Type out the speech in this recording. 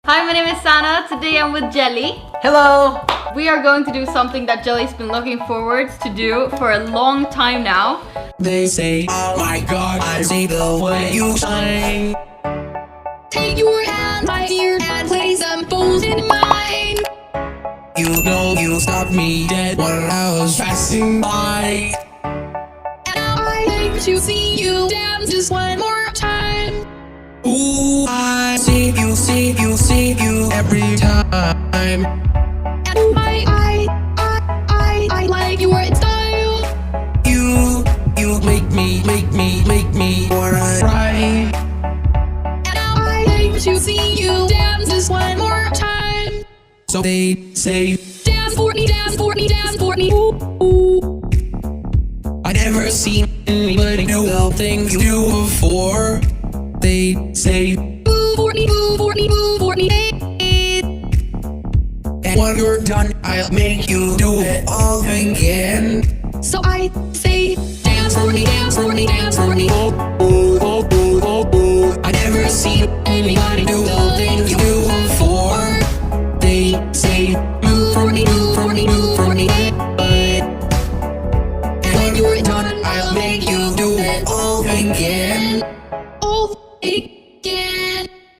Hi, my name is Sanna. Today I'm with Jelly. Hello! We are going to do something that Jelly's been looking forward to do for a long time now. They say, oh my god, I see the way you shine. Take your hand, my dear, and place them both in mine. You know you stopped me dead while I was passing by. And now I like to see you dance just one more time. Ooh, I see you every time. And I like your style. You make me wanna cry. And now I like to see you dance just one more time. So they say, Dance for me, dance for me, dance for me. Ooh, ooh. I never seen anybody do the things you do before. They say, Ooh for me, ooh for me, ooh for me. and when you're done, I'll make you do it all again. So I say, dance for me, dance for me, dance for me. I never seen anybody do the things you do before. They say, Move for me, move for me, move for me. and when you're done, I'll make you do it all again.